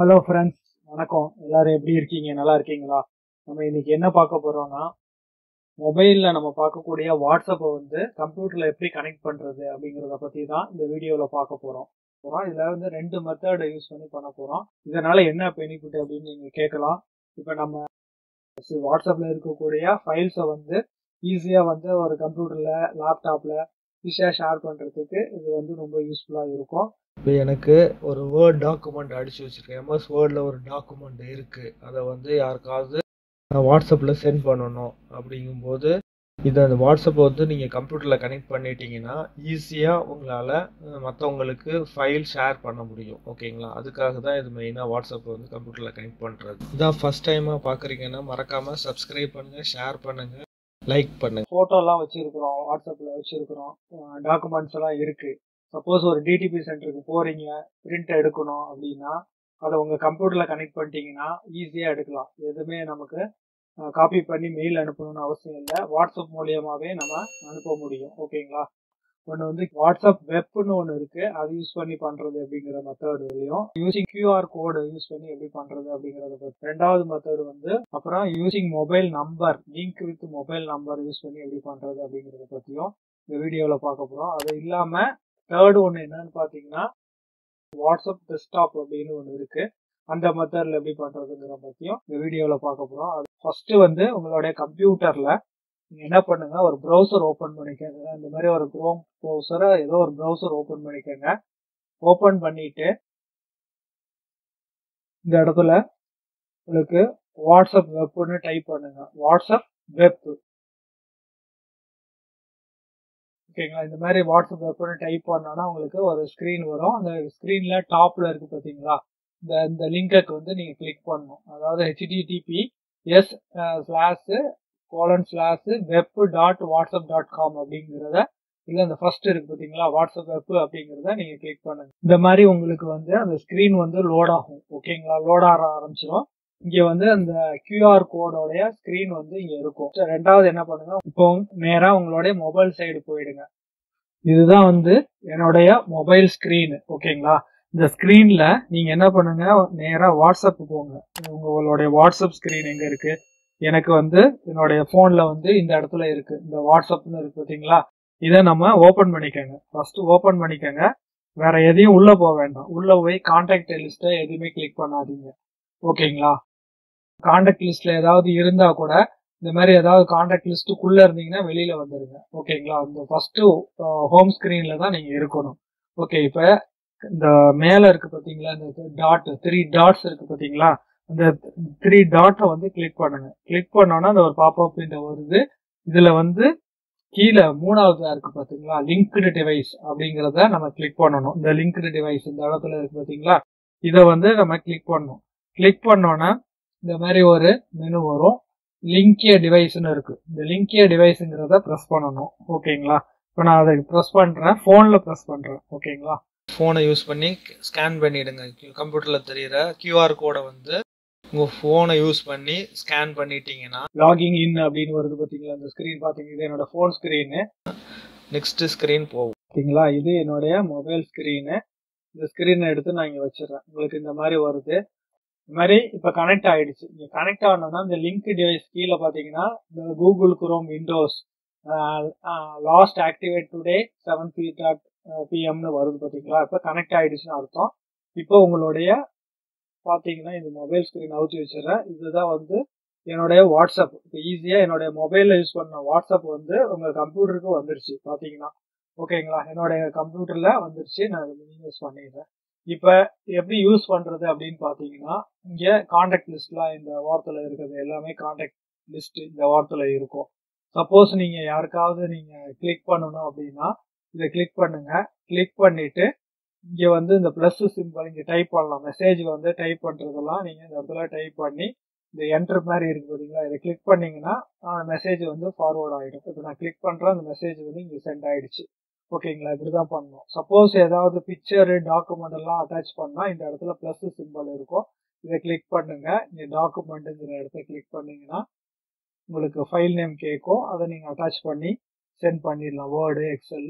Hello friends, வணக்கம். எல்லாரும் எப்படி இருக்கீங்க? நல்லா இருக்கீங்களா? நம்ம இன்னைக்கு என்ன பார்க்க போறோம்னா, மொபைல்ல நம்ம பார்க்கக்கூடிய வாட்ஸ்அப்பை வந்து கம்ப்யூட்டர்ல எப்படி கனெக்ட் பண்றது அப்படிங்கிறத பத்தி தான் இந்த வீடியோல பார்க்க போறோம். இதுல வந்து ரெண்டு மெத்தடை யூஸ் பண்ணி பண்ண போறோம். இதனால என்ன பெனிஃபிட் அப்படின்னு நீங்க கேட்கலாம். இப்ப நம்ம வாட்ஸ்அப்ல இருக்கக்கூடிய ஃபைல்ஸை வந்து ஈஸியா வந்து ஒரு கம்ப்யூட்டர்ல, லேப்டாப்ல ஈஸியா ஷேர் பண்றதுக்கு இது வந்து ரொம்ப யூஸ்ஃபுல்லா இருக்கும். இப்போ எனக்கு ஒரு வேர்ட் டாக்குமெண்ட் அடிச்சு வச்சிருக்கேன். எம்எஸ் வேர்டில் ஒரு டாக்குமெண்ட் இருக்கு. அதை வந்து யாருக்காவது வாட்ஸ்அப்பில் சென்ட் பண்ணணும் அப்படிங்கும்போது அந்த வாட்ஸ்அப்பை வந்து நீங்கள் கம்ப்யூட்டரில் கனெக்ட் பண்ணிட்டீங்கன்னா ஈஸியாக உங்களால் மற்றவங்களுக்கு ஃபைல் ஷேர் பண்ண முடியும். ஓகேங்களா? அதுக்காக தான் இது மெயினாக வாட்ஸ்அப்பை வந்து கம்ப்யூட்டரில் கனெக்ட் பண்ணுறது. இதான் ஃபர்ஸ்ட் டைமாக பார்க்குறீங்கன்னா மறக்காமல் சப்ஸ்கிரைப் பண்ணுங்கள், ஷேர் பண்ணுங்கள், லைக் பண்ணுங்கள். ஃபோட்டோலாம் வச்சுருக்குறோம், வாட்ஸ்அப்பில் வச்சுருக்குறோம், டாக்குமெண்ட்ஸ் எல்லாம் இருக்குது. சப்போஸ் ஒரு டிடிபி சென்டருக்கு போகிறீங்க, பிரிண்ட் எடுக்கணும் அப்படின்னா அதை உங்கள் கம்ப்யூட்டரில் கனெக்ட் பண்ணிட்டீங்கன்னா ஈஸியாக எடுக்கலாம். எதுவுமே நமக்கு காப்பி பண்ணி மெயில் அனுப்பணும்னு அவசியம் இல்லை. வாட்ஸ்அப் மூலியமாகவே நம்ம அனுப்ப முடியும். ஓகேங்களா? ஒன்று வந்து வாட்ஸ்அப் வெப்னு ஒன்று இருக்குது. அது யூஸ் பண்ணி பண்ணுறது அப்படிங்கிற மெத்தட்லையும், யூசிங் கியூஆர் கோடு யூஸ் பண்ணி எப்படி பண்ணுறது அப்படிங்கிறத பற்றி ரெண்டாவது மெத்தட் வந்து, அப்புறம் using mobile number, link with mobile number use பண்ணி எப்படி பண்ணுறது அப்படிங்கிறத பற்றியும் இந்த வீடியோவில் பார்க்க போகிறோம். அது இல்லாமல் தேர்டு ஒன்று என்னன்னு பார்த்தீங்கன்னா, வாட்ஸ்அப் டெஸ்க்டாப் அப்படின்னு ஒன்று இருக்கு. அந்த மெத்தட்ல எப்படி பண்றதுங்கிற பத்தியும் இந்த வீடியோல பார்க்க போறோம். அது ஃபர்ஸ்ட் வந்து உங்களுடைய கம்ப்யூட்டர்ல நீங்க என்ன பண்ணுங்க, ஒரு ப்ரௌசர் ஓபன் பண்ணிக்கோங்க. இந்த மாதிரி ஒரு குரோம் ப்ரௌசரை ஏதோ ஒரு ப்ரௌசர் ஓபன் பண்ணிக்கோங்க. ஓபன் பண்ணிட்டு இந்த இடத்துல உங்களுக்கு வாட்ஸ்அப் வெப்னு டைப் பண்ணுங்க. WhatsApp web. ஓகேங்களா? இந்த மாதிரி வாட்ஸ்அப் வெப்னு டைப் பண்ணோன்னா உங்களுக்கு ஒரு ஸ்கிரீன் வரும். அந்த ஸ்கிரீன்ல டாப்ல இருக்கு பாத்தீங்களா, இந்த லிங்க்கு வந்து நீங்க கிளிக் பண்ணணும். அதாவது https://web.whatsapp.com அப்படிங்கிறத, இல்ல இந்த ஃபர்ஸ்ட் இருக்கு பாத்தீங்களா, வாட்ஸ்அப் வெப் அப்படிங்கிறத நீங்க கிளிக் பண்ணுங்க. இந்த மாதிரி உங்களுக்கு வந்து அந்த ஸ்கிரீன் வந்து லோட் ஆகும். ஓகேங்களா? லோட் ஆக ஆரம்பிச்சிடும். இங்க வந்து அந்த கியூஆர் கோடோடைய ஸ்கிரீன் வந்து இங்க இருக்கும். ரெண்டாவது என்ன பண்ணுங்க, இப்போ நேரா உங்களுடைய மொபைல் சைடு போயிடுங்க. இதுதான் வந்து என்னுடைய மொபைல் ஸ்கிரீன். ஓகேங்களா? இந்த ஸ்கிரீன்ல நீங்க என்ன பண்ணுங்க, நேரா வாட்ஸ்அப் போங்க. உங்களுடைய வாட்ஸ்அப் ஸ்கிரீன் எங்க இருக்கு? எனக்கு வந்து என்னுடைய போன்ல வந்து இந்த இடத்துல இருக்கு. இந்த வாட்ஸ்அப்னு இருக்கு பாத்தீங்களா, இதை நம்ம ஓபன் பண்ணிக்கோங்க. ஃபர்ஸ்ட் ஓபன் பண்ணிக்கோங்க. வேற எதையும் உள்ள போக வேண்டாம். உள்ள போய் கான்டாக்ட் லிஸ்ட்டை எதுவுமே கிளிக் பண்ணாதீங்க. ஓகேங்களா? கான்டாக்ட் லிஸ்ட்ல ஏதாவது இருந்தா கூட இந்த மாதிரி ஏதாவது கான்டாக்ட் லிஸ்ட்டுக்குள்ள இருந்தீங்கன்னா வெளியில வந்துருங்க. ஓகேங்களா? இந்த ஃபர்ஸ்ட் ஹோம் ஸ்கிரீன்ல தான் நீங்க இருக்கணும். ஓகே, இப்ப இந்த மேல இருக்கு பாத்தீங்களா, இந்த டாட் 3 டாட்ஸ் இருக்கு பாத்தீங்களா, அந்த 3 டாட்டை வந்து கிளிக் பண்ணுங்க. கிளிக் பண்ணோன்னா அந்த ஒரு பாப்அப் விண்டோ வருது. இதுல வந்து கீழே மூணாவது இருக்கு பாத்தீங்களா, லிங்க்டு டிவைஸ் அப்படிங்கிறத நம்ம கிளிக் பண்ணணும். இந்த லிங்க்டு டிவைஸ் இந்த இடத்துல இருக்கு பாத்தீங்களா, இதை வந்து நம்ம கிளிக் பண்ணணும். கிளிக் பண்ணோன்னா இந்த மாதிரி ஒரு மெனு வரும். லிங்கிய டிவைஸ்னு இருக்கு. இந்த லிங்கிய டிவைஸ்ங்கிறத ப்ரெஸ் பண்ணணும். ஓகேங்களா? இப்போ நான் அதை ப்ரெஸ் பண்றேன், போன்ல ப்ரெஸ் பண்றேன். ஓகேங்களா? போனை யூஸ் பண்ணி ஸ்கேன் பண்ணிடுங்க. கம்ப்யூட்டர்ல தெரியுற கியூஆர் கோடை வந்து உங்க போனை யூஸ் பண்ணி ஸ்கேன் பண்ணிட்டீங்கன்னா லாகிங் இன் அப்படின்னு வருது பாத்தீங்களா, இந்த ஸ்கிரீன் பாத்தீங்க, இது என்னோட போன் ஸ்கிரீனு. நெக்ஸ்ட் ஸ்கிரீன் போகும். ஓகேங்களா? இது என்னுடைய மொபைல் ஸ்கிரீனு. இந்த ஸ்கிரீனை எடுத்து நான் இங்க வச்சிடறேன். உங்களுக்கு இந்த மாதிரி வருது. இந்த மாதிரி இப்ப கனெக்ட் ஆயிடுச்சு. நீங்க கனெக்ட் ஆனோம்னா இந்த லிங்க் டிவைஸ் கீழே பாத்தீங்கன்னா இந்த Google chrome Windows last activate today 7 PM வருது பாத்தீங்களா. இப்ப கனெக்ட் ஆயிடுச்சுன்னு அர்த்தம். இப்போ உங்களுடைய பாத்தீங்கன்னா இந்த மொபைல் ஸ்கிரீன் அவுத்தி வச்சிடறேன். இதுதான் வந்து என்னுடைய வாட்ஸ்அப். இப்போ ஈஸியா என்னுடைய மொபைல்ல யூஸ் பண்ண வாட்ஸ்அப் வந்து உங்க கம்ப்யூட்டருக்கு வந்துருச்சு பாத்தீங்கன்னா. ஓகேங்களா? என்னுடைய கம்ப்யூட்டர்ல வந்துருச்சு. நான் யூஸ் பண்ணிடுறேன். இப்ப எப்படி யூஸ் பண்றது அப்படின்னு பாத்தீங்கன்னா, இங்க கான்டாக்ட் லிஸ்ட்லாம் இந்த வாரத்துல இருக்கிறது எல்லாமே கான்டாக்ட் லிஸ்ட் இந்த வாரத்துல இருக்கும். சப்போஸ் நீங்க யாருக்காவது நீங்க கிளிக் பண்ணணும் அப்படின்னா இதை கிளிக் பண்ணுங்க. கிளிக் பண்ணிட்டு இங்க வந்து இந்த பிளஸ் சிம்பிள் இங்க டைப் பண்ணலாம். மெசேஜ் வந்து டைப் பண்றதெல்லாம் நீங்க இந்த இடத்துல டைப் பண்ணி இந்த என்டர் மாதிரி இருக்கு பாத்தீங்களா, இதை கிளிக் பண்ணீங்கன்னா மெசேஜ் வந்து ஃபார்வர்ட் ஆயிடும். இப்போ நான் கிளிக் பண்றேன், அந்த மெசேஜ் வந்து இங்க சென்ட் ஆயிடுச்சு. ஓகேங்களா? இப்படிதான் பண்ணணும். சப்போஸ் ஏதாவது பிக்சர் டாக்குமெண்ட் எல்லாம் அட்டாச் பண்ணா இந்த இடத்துல பிளஸ் சிம்பிள் இருக்கும். இதை கிளிக் பண்ணுங்க. இங்க டாக்குமெண்ட்ங்கிற இடத்த கிளிக் பண்ணீங்கன்னா உங்களுக்கு ஃபைல் நேம் கேட்கும். அதை நீங்க அட்டாச் பண்ணி சென்ட் பண்ணிடலாம். வேர்டு, எக்ஸல்,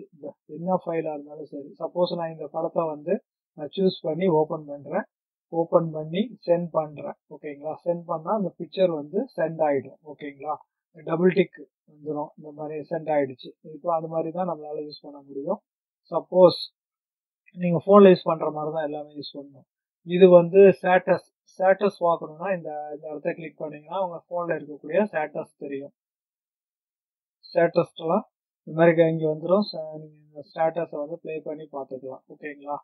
என்ன ஃபைலா இருந்தாலும் சரி. சப்போஸ் நான் இந்த படத்தை வந்து நான் சூஸ் பண்ணி ஓபன் பண்றேன். ஓப்பன் பண்ணி சென்ட் பண்றேன். ஓகேங்களா? சென்ட் பண்ணா அந்த பிக்சர் வந்து சென்ட் ஆயிடும். ஓகேங்களா? டபுள் டிக் வந்துரும். இந்த மாதிரி சென்ட் ஆயிடுச்சு. இப்போ அது மாதிரி தான் நம்மளால யூஸ் பண்ண முடியும். சப்போஸ் நீங்க போன்ல யூஸ் பண்ற மாதிரி தான் எல்லாமே யூஸ் பண்ணணும். இது வந்து ஸ்டேட்டஸ் பார்க்கணும்னா இந்த இடத்த கிளிக் பண்ணீங்கன்னா உங்க போன்ல இருக்கக்கூடிய ஸ்டேட்டஸ் தெரியும். ஸ்டேட்டஸ்லாம் இந்த மாதிரி இங்கே வந்துடும். நீங்க இந்த ஸ்டேட்டஸை வந்து ப்ளே பண்ணி பார்த்துக்கலாம். ஓகேங்களா?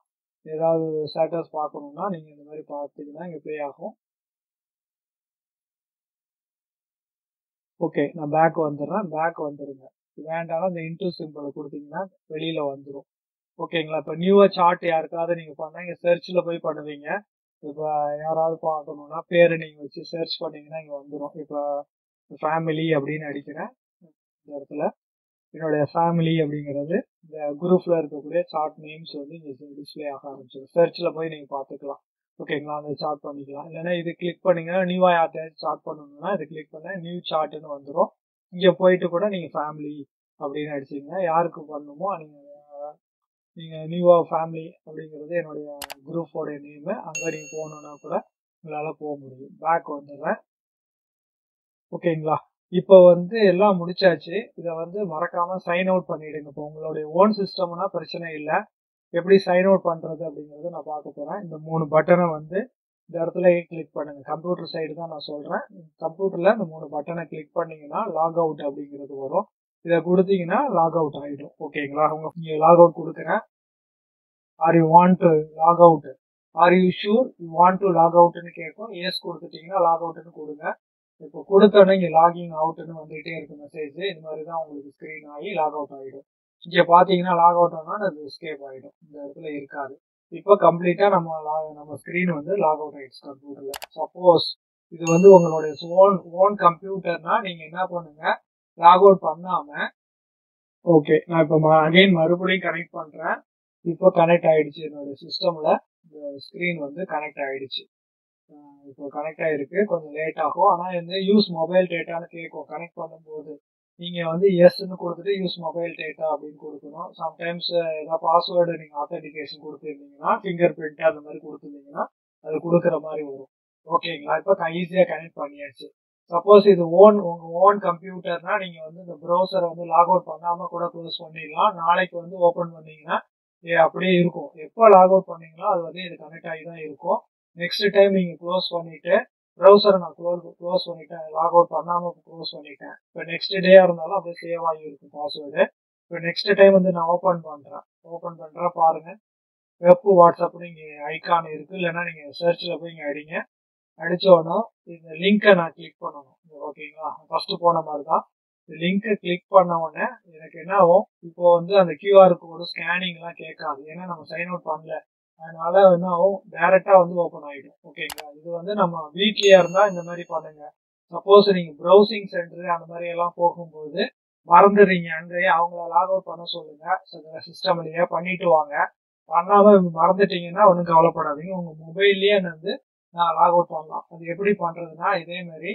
ஏதாவது ஸ்டேட்டஸ் பார்க்கணும்னா நீங்க இந்த மாதிரி பார்த்தீங்கன்னா இங்கே ப்ளே ஆகும். ஓகே, நான் பேக் வந்துடுறேன். பேக் வந்துருங்க. வேண்டாம் இந்த இன்டூ சிம்பிளை கொடுத்தீங்கன்னா வெளியில வந்துடும். ஓகேங்களா? இப்போ நியூவா சார்ட் யாருக்காவது நீங்க பண்ணா இங்க சர்ச்ல போய் பண்ணுவீங்க. இப்போ யாராவது பார்க்கணும்னா பேரை நீங்க வச்சு சர்ச் பண்ணீங்கன்னா இங்க வந்துடும். இப்போ ஃபேமிலி அப்படின்னு அடிக்கிறேன். இந்த இடத்துல என்னுடைய ஃபேமிலி அப்படிங்கிறது இந்த குரூப்ல இருக்கக்கூடிய சார்ட் நேம்ஸ் வந்து இங்க டிஸ்பிளே ஆக ஆரம்பிச்சிடும். சர்ச்ல போய் நீங்க பார்த்துக்கலாம். ஓகேங்களா? அந்த சார்ட் பண்ணிக்கலாம். இல்லைன்னா இது கிளிக் பண்ணீங்கன்னா நியூவா யார்ட்டையாச்சும் சார்ட் பண்ணணும்னா இது கிளிக் பண்ண நியூ சார்ட்னு வந்துடும். இங்க போயிட்டு கூட நீங்க ஃபேமிலி அப்படின்னு அடிச்சீங்கன்னா யாருக்கு பண்ணணுமோ நீங்க நியூவா ஃபேமிலி அப்படிங்கிறது என்னுடைய குரூப்போடைய நேம். அங்க நீங்க போகணும்னா கூட உங்களால போக முடியும். பேக் வந்துடுறேன். ஓகேங்களா? இப்போ வந்து எல்லாம் முடிச்சாச்சு. இதை வந்து மறக்காம சைன் அவுட் பண்ணிடுங்க. இப்போ உங்களுடைய ஓன் சிஸ்டம்னா பிரச்சனை இல்லை. எப்படி சைன் அவுட் பண்றது அப்படிங்கறத நான் பார்க்க போறேன். இந்த 3 பட்டனை வந்து இந்த இடத்துல கிளிக் பண்ணுங்க. கம்ப்யூட்டர் சைடு தான் நான் சொல்றேன். கம்ப்யூட்டர்ல இந்த 3 பட்டனை கிளிக் பண்ணீங்கன்னா லாக் அவுட் அப்படிங்கிறது வரும். இதை கொடுத்தீங்கன்னா லாக் அவுட் ஆயிடும். ஓகேங்களா? நீங்க லாக் அவுட் கொடுக்குறேன். Are you want to log out, are you sure you want to log அவுட்னு கேட்கும். எஸ் கொடுத்துட்டீங்கன்னா லாக் அவுட்னு கொடுங்க. இப்போ கொடுத்தோன்னே இங்கே லாகிங் அவுட்னு வந்துகிட்டே இருக்கு மெசேஜ். இது மாதிரி தான் உங்களுக்கு ஸ்க்ரீன் ஆகி லாக் அவுட் ஆகிடும். இங்கே பார்த்தீங்கன்னா லாக் அவுட் ஆனால் அது எஸ்கேப் ஆகிடும். இந்த இடத்துல இருக்காது. இப்போ கம்ப்ளீட்டா நம்ம ஸ்க்ரீன் வந்து லாக் அவுட் ஆயிடுச்சு கம்ப்யூட்டர்ல. சப்போஸ் இது வந்து உங்களுடைய ஓன் கம்ப்யூட்டர்னா நீங்க என்ன பண்ணுங்க, லாக் அவுட் பண்ணாம ஓகே நான் இப்போ அகைன் மறுபடியும் கனெக்ட் பண்றேன். இப்போ கனெக்ட் ஆயிடுச்சு. என்னோட சிஸ்டம்ல ஸ்க்ரீன் வந்து கனெக்ட் ஆயிடுச்சு. இப்போ கனெக்ட் ஆயிருக்கு. கொஞ்சம் லேட் ஆகும். ஆனால் வந்து யூஸ் மொபைல் டேட்டான்னு கேட்கும். கனெக்ட் பண்ணும்போது நீங்க வந்து எஸ்ன்னு கொடுத்துட்டு யூஸ் மொபைல் டேட்டா அப்படின்னு கொடுக்கணும். சம்டைம்ஸ் ஏதாவது பாஸ்வேர்டு நீங்க ஆத்தென்டிகேஷன் கொடுத்துருந்தீங்கன்னா ஃபிங்கர் பிரிண்ட் அந்த மாதிரி கொடுத்துருந்தீங்கன்னா அது கொடுக்குற மாதிரி வரும். ஓகேங்களா? இப்போ ஈஸியா கனெக்ட் பண்ணியாச்சு. சப்போஸ் இது உங்க ஓன் கம்ப்யூட்டர்னா நீங்க வந்து இந்த ப்ரௌசரை வந்து லாக் அவுட் பண்ணாம கூட க்ளோஸ் பண்ணிடலாம். நாளைக்கு வந்து ஓபன் பண்ணீங்கன்னா அப்படியே இருக்கும். எப்போ லாக் அவுட் பண்ணீங்களோ அது வந்து இது கனெக்ட் ஆகி தான் இருக்கும். நெக்ஸ்ட் டைம் நீங்க க்ளோஸ் பண்ணிட்டு ப்ரௌசரை நான் க்ளோஸ் பண்ணிட்டேன், லாக் அவுட் பண்ணாம க்ளோஸ் பண்ணிட்டேன். இப்போ நெக்ஸ்ட் டேயா இருந்தாலும் அப்படியே சேவ் ஆகி இருக்கும் பாஸ்வேர்டு. இப்போ நெக்ஸ்ட் டைம் வந்து நான் ஓபன் பண்றேன் பாருங்க. வெப் வாட்ஸ்அப்னு இங்க ஐகான் இருக்கு. இல்லைன்னா நீங்க சர்ச்ல போய் இங்க அடிங்க. அடிச்சோன்னா இந்த லிங்கை நான் கிளிக் பண்ணணும். ஓகேங்களா? ஃபர்ஸ்ட் போன மாதிரி தான். லிங்கை கிளிக் பண்ண உடனே எனக்கு என்ன ஆகும், இப்போ வந்து அந்த கியூஆர் கோடு ஸ்கேனிங் எல்லாம் கேட்காது. ஏன்னா நம்ம சைன் அவுட் பண்ணல. அதனால என்ன ஆகும், டைரக்டா வந்து ஓப்பன் ஆயிடும். ஓகேங்களா? இது வந்து நம்ம வீட்லயே இருந்தா இந்த மாதிரி பண்ணுங்க. சப்போஸ் நீங்க ப்ரௌசிங் சென்டர் அந்த மாதிரி எல்லாம் போகும்போது மறந்துடுறீங்க, அங்கேயே அவங்கள லாக் அவுட் பண்ண சொல்லுங்க. சிஸ்டம்லயே பண்ணிட்டு வாங்க. பண்ணாம மறந்துட்டீங்கன்னா ஒன்றும் கவலைப்படாதீங்க. உங்க மொபைல்லயே வந்து நான் லாக் அவுட் பண்ணலாம். அது எப்படி பண்றதுன்னா இதே மாதிரி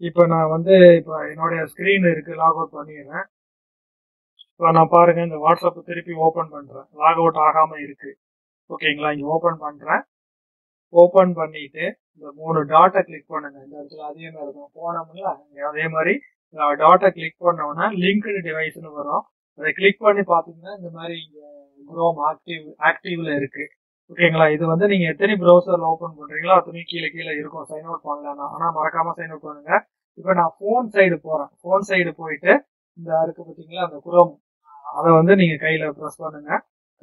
இப்போ நான் வந்து இப்போ என்னுடைய ஸ்கிரீன் இருக்கு, லாக் அவுட் பண்ணிடுறேன். இப்போ நான் பாருங்க இந்த வாட்ஸ்அப் திருப்பி ஓபன் பண்றேன். லாக் அவுட் ஆகாம இருக்கு. ஓகேங்களா? இங்க ஓபன் பண்றேன். ஓபன் பண்ணிட்டு இந்த 3 டாட்டை கிளிக் பண்ணுங்க. இந்த இடத்துல அதே மாதிரி தான் போனோம்ல, அதே மாதிரி டாட்டை கிளிக் பண்ணோம்னா லிங்க்டு டிவைஸ்னு வரும். அதை கிளிக் பண்ணி பாத்தீங்கன்னா இந்த மாதிரி இங்க குரோம் ஆக்டிவ்ல இருக்கு. ஓகேங்களா? இது வந்து நீங்க எத்தனை ப்ரௌசர்ல ஓபன் பண்றீங்களோ அத்தனை கீழே இருக்கும். சைன் அவுட் பண்ணலாம். ஆனா மறக்காம சைன் அவுட் பண்ணுங்க. இப்போ நான் போன் சைடு போறேன். போன் சைடு போயிட்டு இந்த இருக்கு பாத்தீங்களா அந்த குரோம், அதை வந்து நீங்க கையில ப்ரெஸ் பண்ணுங்க.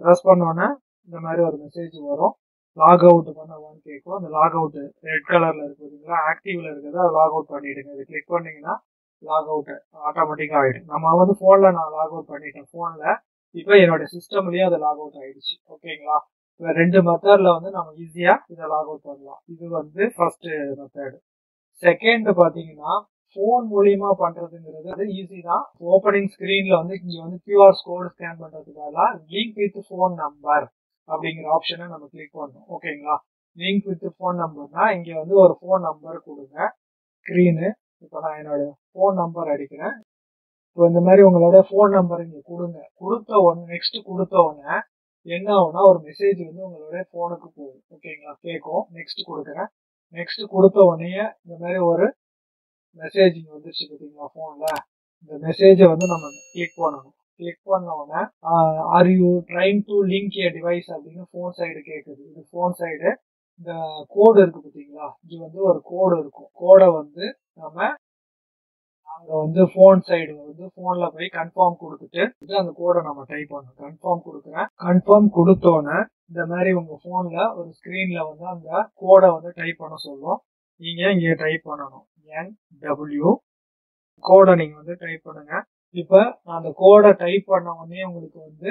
ப்ரெஸ் பண்ணோன்னா இந்த மாதிரி ஒரு மெசேஜ் வரும். லாக் அவுட் பண்ணவான்னு கேட்கும். அந்த லாக் அவுட் ரெட் கலர்ல இருக்கு பாத்தீங்களா, ஆக்டிவ்ல இருக்குது. அதை லாக் அவுட் பண்ணிடுங்க. இதை கிளிக் பண்ணீங்கன்னா லாக் அவுட் ஆட்டோமேட்டிக்கா ஆயிடும். நம்ம வந்து போன்ல நான் லாக் அவுட் பண்ணிட்டேன் போன்ல. இப்போ என்னோட சிஸ்டம்லயே அது லாக் அவுட் ஆயிடுச்சு. ஓகேங்களா? இப்போ 2 மெத்தட்ல வந்து நம்ம ஈஸியா இதை லாக் அவுட் பண்ணலாம். இது வந்து ஃபர்ஸ்ட் மெத்தட். செகண்ட் பாத்தீங்கன்னா போன் மூலியமா பண்றதுங்கிறது அது ஈஸி தான். ஓப்பனிங் ஸ்கிரீன்ல வந்து இங்க வந்து கியூஆர் கோடு ஸ்கேன் பண்றதுக்காக லிங்க் வித் போன் நம்பர் அப்படிங்கிற ஆப்ஷனை நம்ம கிளிக் பண்ணணும். ஓகேங்களா? லிங்க் வித் போன் நம்பர்னா இங்க வந்து ஒரு போன் நம்பர் கொடுங்க. ஸ்கிரீனு இப்போ நான் என்னோட போன் நம்பர் அடிக்கிறேன். இப்போ இந்த மாதிரி உங்களோட போன் நம்பர் இங்க கொடுங்க. கொடுத்த உடனே என்ன ஆகும்னா ஒரு மெசேஜ் வந்து உங்களுடைய போனுக்கு போகும். ஓகேங்களா, கேட்கும். நெக்ஸ்ட் கொடுக்குறேன். நெக்ஸ்ட் கொடுத்த உடனே இந்த மாதிரி ஒரு மெசேஜ் வந்துருச்சு பார்த்தீங்களா போன்ல. இந்த மெசேஜை வந்து நம்ம கிளிக் பண்ணணும். கிளிக் பண்ண உடனே are you trying to link A device அப்படின்னு ஃபோன் சைடு கேட்குது. இது ஃபோன் சைடு. இந்த கோடு இருக்கு பார்த்தீங்களா, இது வந்து ஒரு கோடு இருக்கும். கோடை வந்து நம்ம அங்க வந்து ஃபோன் சைடு வந்து ஃபோன்ல போய் கன்ஃபார்ம் கொடுத்துட்டு அந்த கோடை நம்ம டைப் பண்ணணும். கன்ஃபார்ம் கொடுக்குறேன். கன்ஃபார்ம் கொடுத்தோன்னே இந்த மாதிரி உங்க போன்ல ஒரு ஸ்கிரீன்ல வந்து அந்த கோடை வந்து டைப் பண்ண சொல்லும். நீங்க இங்க டைப் பண்ணணும். NW கோடை நீங்க வந்து டைப் பண்ணுங்க. இப்ப அந்த கோடை டைப் பண்ண உடனே உங்களுக்கு வந்து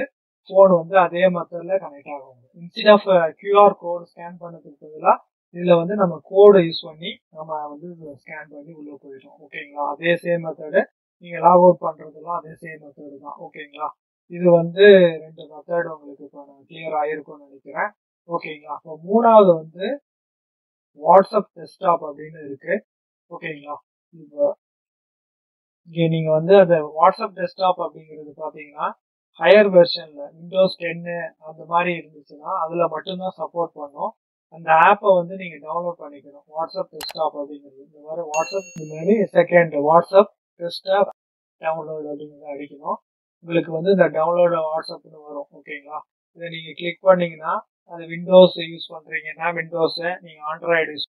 போன் வந்து அதே மெத்தட்ல கனெக்ட் ஆகும். Instead of QR code scan பண்ணதுக்கு பதிலாக இதுல வந்து நம்ம கோடை யூஸ் பண்ணி நம்ம வந்து ஸ்கேன் பண்ணி உள்ள போயிட்டோம். ஓகேங்களா, அதே சேம் மெத்தடு. நீங்க லாக் அவுட் பண்றதுலாம் அதே சேம் மெத்தடு தான். ஓகேங்களா, இது வந்து 2 மெத்தட் உங்களுக்கு இப்போ கிளியர் ஆயிருக்கும்னு நினைக்கிறேன். ஓகேங்களா, இப்போ மூணாவது வந்து வாட்ஸ்அப் டெஸ்க்டாப் அப்படின்னு இருக்கு. ஓகேங்களா, இப்போ இங்க நீங்க வந்து அந்த வாட்ஸ்அப் டெஸ்க்டாப் அப்படிங்கிறது பாத்தீங்கன்னா ஹையர் வெர்ஷன்ல விண்டோஸ் 10 அந்த மாதிரி இருந்துச்சுன்னா அதுல மட்டும்தான் சப்போர்ட் பண்ணும். அந்த ஆப்பை வந்து நீங்க டவுன்லோட் பண்ணிக்கணும். வாட்ஸ்அப் டெஸ்க்டாப் அப்படிங்கிறது இந்த மாதிரி வாட்ஸ்அப் இந்த மாதிரி செகண்ட் வாட்ஸ்அப் டெஸ்க்டாப் டவுன்லோட் அப்படிங்கிறத அடிக்கணும். உங்களுக்கு வந்து இந்த டவுன்லோட் வாட்ஸ்அப்னு வரும். ஓகேங்களா, இதை நீங்க கிளிக் பண்ணீங்கன்னா அது விண்டோஸ் யூஸ் பண்றீங்கன்னா விண்டோஸ், நீங்க ஆண்ட்ராய்டு யூஸ்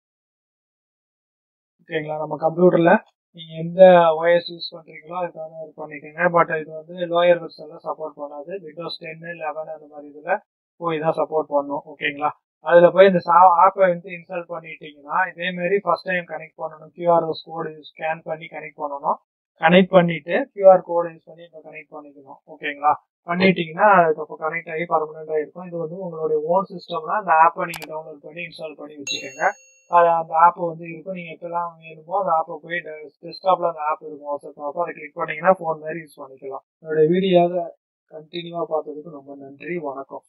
ஓகேங்களா, நம்ம கம்ப்யூட்டர்ல நீங்க எந்த OS யூஸ் பண்றீங்களோ அது டவுன்லோட் பண்ணிக்கோங்க. பட் இது வந்து லோயர் வெர்ஷன்ல சப்போர்ட் பண்ணாது. விண்டோஸ் 10, 11 அந்த மாதிரி இதுல போய் தான் சப்போர்ட் பண்ணும். ஓகேங்களா, அதுல போய் இந்த ஆப்பை வந்து இன்ஸ்டால் பண்ணிட்டீங்கன்னா இதே மாதிரி ஃபர்ஸ்ட் டைம் கனெக்ட் பண்ணணும். QR கோடு ஸ்கேன் பண்ணி கனெக்ட் பண்ணணும். கனெக்ட் பண்ணிட்டு QR கோடு யூஸ் பண்ணி இப்போ கனெக்ட் பண்ணிக்கணும். ஓகேங்களா, பண்ணிட்டீங்கன்னா இப்போ கனெக்ட் ஆகி பர்மனெண்டா இருக்கும். இது வந்து உங்களுடைய ஓன் சிஸ்டம்னா அந்த ஆப்பை நீங்க டவுன்லோட் பண்ணி இன்ஸ்டால் பண்ணி வச்சுக்கோங்க. அந்த ஆப் வந்து இருக்கும். நீங்க எப்பெல்லாம் வேணுமோ அந்த ஆப்பை போய் டெஸ்க்டாப்ல அந்த ஆப் இருக்கும், வாட்ஸ்அப் ஆப். அதை கிளிக் பண்ணீங்கன்னா போன் மாதிரி யூஸ் பண்ணிக்கலாம். என்னோட வீடியோவை கண்டினியூவா பார்த்ததுக்கு ரொம்ப நன்றி. வணக்கம்.